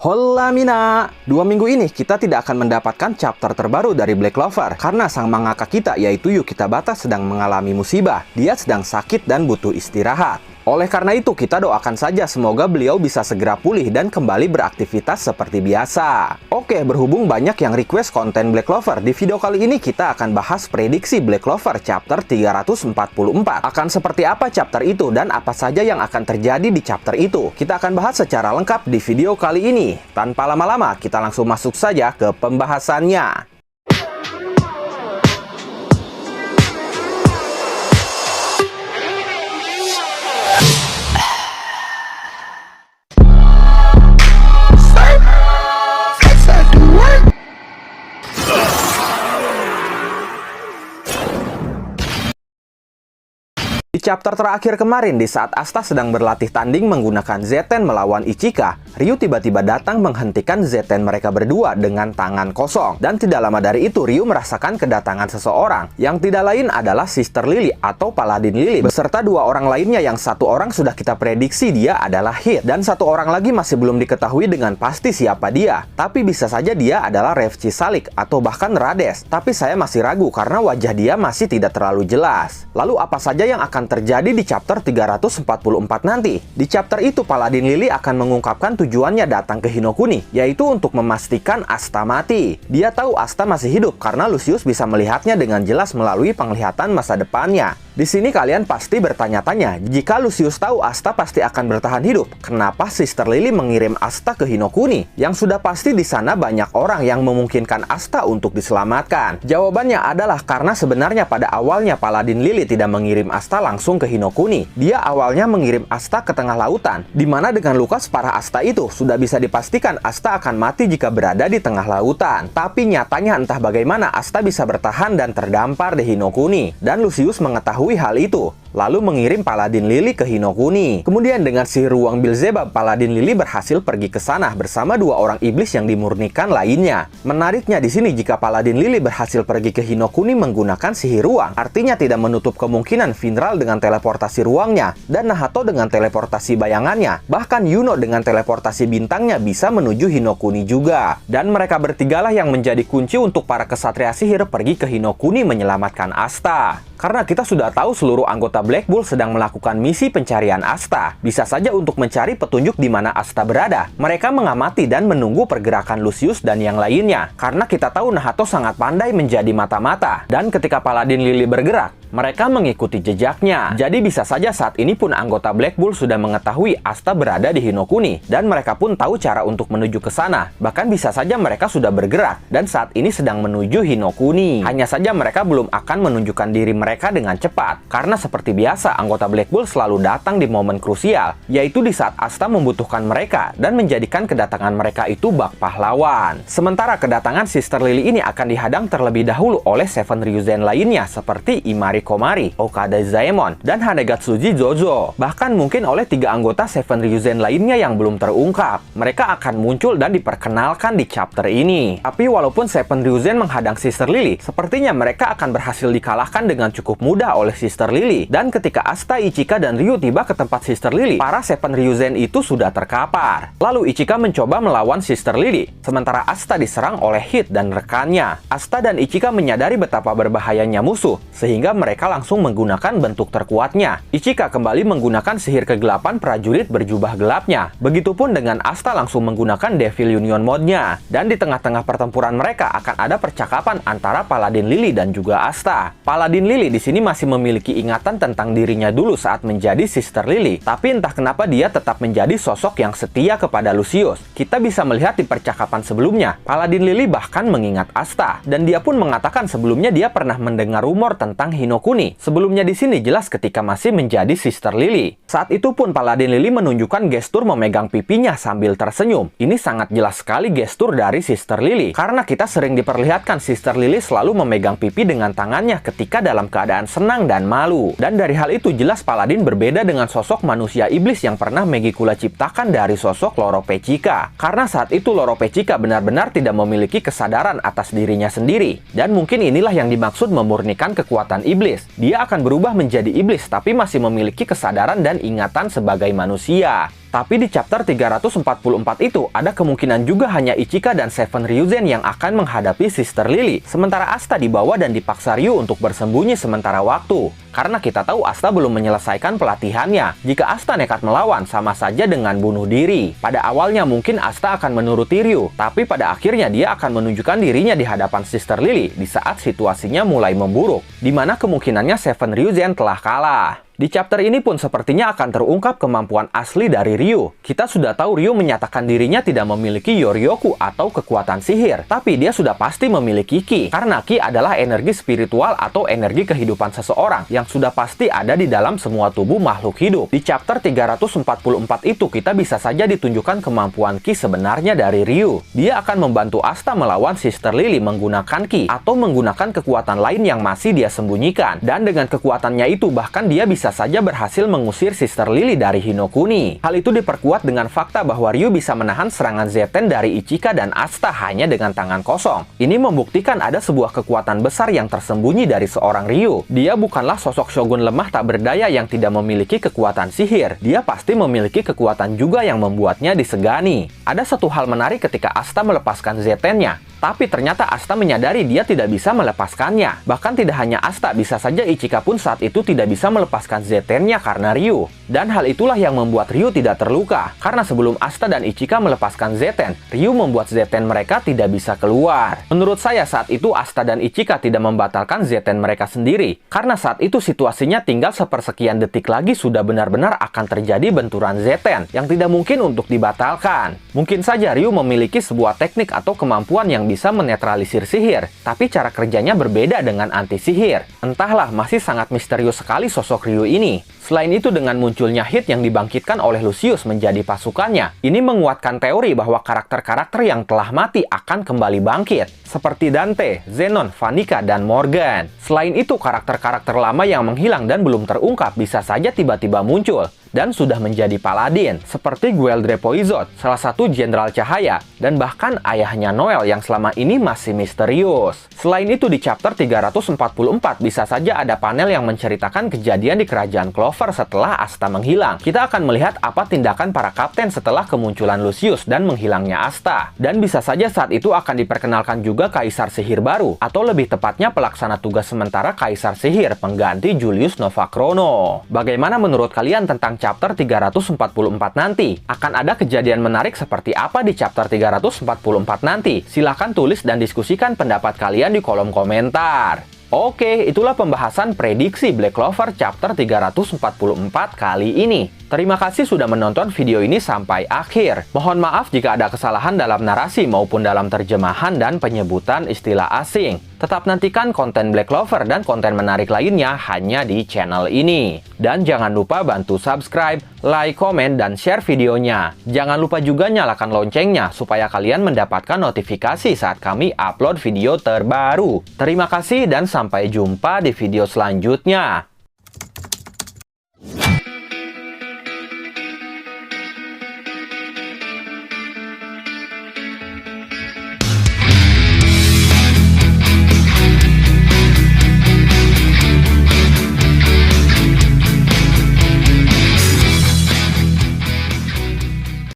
Hola Mina! 2 minggu ini kita tidak akan mendapatkan chapter terbaru dari Black Clover karena sang mangaka kita yaitu Yuki Tabata sedang mengalami musibah. Dia sedang sakit dan butuh istirahat. Oleh karena itu kita doakan saja semoga beliau bisa segera pulih dan kembali beraktivitas seperti biasa. Oke, berhubung banyak yang request konten Black Clover, di video kali ini kita akan bahas prediksi Black Clover chapter 344. Akan seperti apa chapter itu dan apa saja yang akan terjadi di chapter itu. Kita akan bahas secara lengkap di video kali ini. Tanpa lama-lama, kita langsung masuk saja ke pembahasannya. Di chapter terakhir kemarin, di saat Asta sedang berlatih tanding menggunakan Z-10 melawan Ichika, Ryu tiba-tiba datang menghentikan Z-10 mereka berdua dengan tangan kosong. Dan tidak lama dari itu, Ryu merasakan kedatangan seseorang, yang tidak lain adalah Sister Lily atau Paladin Lily, beserta 2 orang lainnya yang 1 orang sudah kita prediksi dia adalah Hit, dan 1 orang lagi masih belum diketahui dengan pasti siapa dia. Tapi bisa saja dia adalah Revci Salik atau bahkan Rades, tapi saya masih ragu karena wajah dia masih tidak terlalu jelas. Lalu apa saja yang akan terjadi di chapter 344 nanti? Di chapter itu Paladin Lily akan mengungkapkan tujuannya datang ke Hinokuni, yaitu untuk memastikan Asta mati. Dia tahu Asta masih hidup karena Lucius bisa melihatnya dengan jelas melalui penglihatan masa depannya. Di sini kalian pasti bertanya-tanya, jika Lucius tahu Asta pasti akan bertahan hidup, kenapa Sister Lily mengirim Asta ke Hinokuni? Yang sudah pasti di sana banyak orang yang memungkinkan Asta untuk diselamatkan. Jawabannya adalah karena sebenarnya pada awalnya Paladin Lily tidak mengirim Asta langsung ke Hinokuni. Dia awalnya mengirim Asta ke tengah lautan, di mana dengan luka separah Asta itu sudah bisa dipastikan Asta akan mati jika berada di tengah lautan. Tapi nyatanya entah bagaimana Asta bisa bertahan dan terdampar di Hinokuni, dan Lucius mengetahui hal itu, lalu mengirim Paladin Lily ke Hinokuni. Kemudian dengan sihir ruang Beelzebub, Paladin Lily berhasil pergi ke sana bersama 2 orang iblis yang dimurnikan lainnya. Menariknya di sini jika Paladin Lily berhasil pergi ke Hinokuni menggunakan sihir ruang, artinya tidak menutup kemungkinan Finral dengan teleportasi ruangnya dan Nahato dengan teleportasi bayangannya. Bahkan Yuno dengan teleportasi bintangnya bisa menuju Hinokuni juga. Dan mereka bertigalah yang menjadi kunci untuk para kesatria sihir pergi ke Hinokuni menyelamatkan Asta. Karena kita sudah tahu seluruh anggota Black Bull sedang melakukan misi pencarian Asta. Bisa saja untuk mencari petunjuk di mana Asta berada. Mereka mengamati dan menunggu pergerakan Lucius dan yang lainnya. Karena kita tahu Nahato sangat pandai menjadi mata-mata. Dan ketika Paladin Lily bergerak, mereka mengikuti jejaknya. Jadi bisa saja saat ini pun anggota Black Bull sudah mengetahui Asta berada di Hinokuni. Dan mereka pun tahu cara untuk menuju ke sana. Bahkan bisa saja mereka sudah bergerak dan saat ini sedang menuju Hinokuni. Hanya saja mereka belum akan menunjukkan diri mereka dengan cepat. Karena seperti biasa, anggota Black Bull selalu datang di momen krusial, yaitu di saat Asta membutuhkan mereka dan menjadikan kedatangan mereka itu bak pahlawan. Sementara kedatangan Sister Lily ini akan dihadang terlebih dahulu oleh Seven Ryuzen lainnya seperti Imari Komari, Okada Zaemon, dan Hanegatsuji Jojo. Bahkan mungkin oleh 3 anggota Seven Ryuzen lainnya yang belum terungkap. Mereka akan muncul dan diperkenalkan di chapter ini. Tapi walaupun Seven Ryuzen menghadang Sister Lily, sepertinya mereka akan berhasil dikalahkan dengan cukup mudah oleh Sister Lily. Dan ketika Asta, Ichika, dan Ryu tiba ke tempat Sister Lily, para Seven Ryuzen itu sudah terkapar. Lalu Ichika mencoba melawan Sister Lily, sementara Asta diserang oleh Hit dan rekannya. Asta dan Ichika menyadari betapa berbahayanya musuh, sehingga mereka langsung menggunakan bentuk terkuatnya. Ichika kembali menggunakan sihir kegelapan prajurit berjubah gelapnya. Begitupun dengan Asta langsung menggunakan Devil Union mode-nya. Dan di tengah-tengah pertempuran mereka akan ada percakapan antara Paladin Lily dan juga Asta. Paladin Lily di sini masih memiliki ingatan tentang dirinya dulu saat menjadi Sister Lily. Tapi entah kenapa dia tetap menjadi sosok yang setia kepada Lucius. Kita bisa melihat di percakapan sebelumnya, Paladin Lily bahkan mengingat Asta. Dan dia pun mengatakan sebelumnya dia pernah mendengar rumor tentang Hinokuni. Sebelumnya di sini jelas ketika masih menjadi Sister Lily. Saat itu pun Paladin Lily menunjukkan gestur memegang pipinya sambil tersenyum. Ini sangat jelas sekali gestur dari Sister Lily. Karena kita sering diperlihatkan Sister Lily selalu memegang pipi dengan tangannya ketika dalam keadaan senang dan malu. Dan dari hal itu jelas Paladin berbeda dengan sosok manusia iblis yang pernah Megicula ciptakan dari sosok Loro Pechica. Karena saat itu Loro Pechica benar-benar tidak memiliki kesadaran atas dirinya sendiri. Dan mungkin inilah yang dimaksud memurnikan kekuatan iblis. Dia akan berubah menjadi iblis tapi masih memiliki kesadaran dan ingatan sebagai manusia. Tapi di chapter 344 itu, ada kemungkinan juga hanya Ichika dan Seven Ryuzen yang akan menghadapi Sister Lily, sementara Asta dibawa dan dipaksa Ryu untuk bersembunyi sementara waktu. Karena kita tahu Asta belum menyelesaikan pelatihannya. Jika Asta nekat melawan, sama saja dengan bunuh diri. Pada awalnya mungkin Asta akan menuruti Ryu, tapi pada akhirnya dia akan menunjukkan dirinya di hadapan Sister Lily di saat situasinya mulai memburuk, di mana kemungkinannya Seven Ryuzen telah kalah. Di chapter ini pun sepertinya akan terungkap kemampuan asli dari Ryu. Kita sudah tahu Ryu menyatakan dirinya tidak memiliki Yoryoku atau kekuatan sihir, tapi dia sudah pasti memiliki Ki, karena Ki adalah energi spiritual atau energi kehidupan seseorang yang sudah pasti ada di dalam semua tubuh makhluk hidup. Di chapter 344 itu kita bisa saja ditunjukkan kemampuan Ki sebenarnya dari Ryu. Dia akan membantu Asta melawan Sister Lily menggunakan Ki atau menggunakan kekuatan lain yang masih dia sembunyikan, dan dengan kekuatannya itu bahkan dia bisa saja berhasil mengusir Sister Lily dari Hinokuni. Hal itu diperkuat dengan fakta bahwa Ryu bisa menahan serangan Zeten dari Ichika dan Asta hanya dengan tangan kosong. Ini membuktikan ada sebuah kekuatan besar yang tersembunyi dari seorang Ryu. Dia bukanlah sosok shogun lemah tak berdaya yang tidak memiliki kekuatan sihir. Dia pasti memiliki kekuatan juga yang membuatnya disegani. Ada satu hal menarik ketika Asta melepaskan Zetennya. Tapi ternyata Asta menyadari dia tidak bisa melepaskannya. Bahkan tidak hanya Asta, bisa saja Ichika pun saat itu tidak bisa melepaskan Zetennya karena Ryu. Dan hal itulah yang membuat Ryu tidak terluka. Karena sebelum Asta dan Ichika melepaskan Zeten, Ryu membuat Zeten mereka tidak bisa keluar. Menurut saya saat itu Asta dan Ichika tidak membatalkan Zeten mereka sendiri. Karena saat itu situasinya tinggal sepersekian detik lagi sudah benar-benar akan terjadi benturan Zeten yang tidak mungkin untuk dibatalkan. Mungkin saja Ryu memiliki sebuah teknik atau kemampuan yang bisa menetralisir sihir, tapi cara kerjanya berbeda dengan anti-sihir. Entahlah, masih sangat misterius sekali sosok Ryu ini. Selain itu, dengan munculnya hit yang dibangkitkan oleh Lucius menjadi pasukannya, ini menguatkan teori bahwa karakter-karakter yang telah mati akan kembali bangkit, seperti Dante, Zenon, Vanica, dan Morgan. Selain itu, karakter-karakter lama yang menghilang dan belum terungkap bisa saja tiba-tiba muncul dan sudah menjadi paladin, seperti Gueldre Poizot, salah satu jenderal cahaya, dan bahkan ayahnya Noel yang selama ini masih misterius. Selain itu, di chapter 344 bisa saja ada panel yang menceritakan kejadian di kerajaan Clover setelah Asta menghilang. Kita akan melihat apa tindakan para kapten setelah kemunculan Lucius dan menghilangnya Asta. Dan bisa saja saat itu akan diperkenalkan juga Kaisar Sihir baru, atau lebih tepatnya pelaksana tugas sementara Kaisar Sihir pengganti Julius Novachrono. Bagaimana menurut kalian tentang chapter 344 nanti? Akan ada kejadian menarik seperti apa di chapter 344 nanti? Silahkan tulis dan diskusikan pendapat kalian di kolom komentar. Oke, itulah pembahasan prediksi Black Clover chapter 344 kali ini. Terima kasih sudah menonton video ini sampai akhir. Mohon maaf jika ada kesalahan dalam narasi maupun dalam terjemahan dan penyebutan istilah asing. Tetap nantikan konten Black Clover dan konten menarik lainnya hanya di channel ini. Dan jangan lupa bantu subscribe, like, komen, dan share videonya. Jangan lupa juga nyalakan loncengnya supaya kalian mendapatkan notifikasi saat kami upload video terbaru. Terima kasih dan sampai jumpa di video selanjutnya.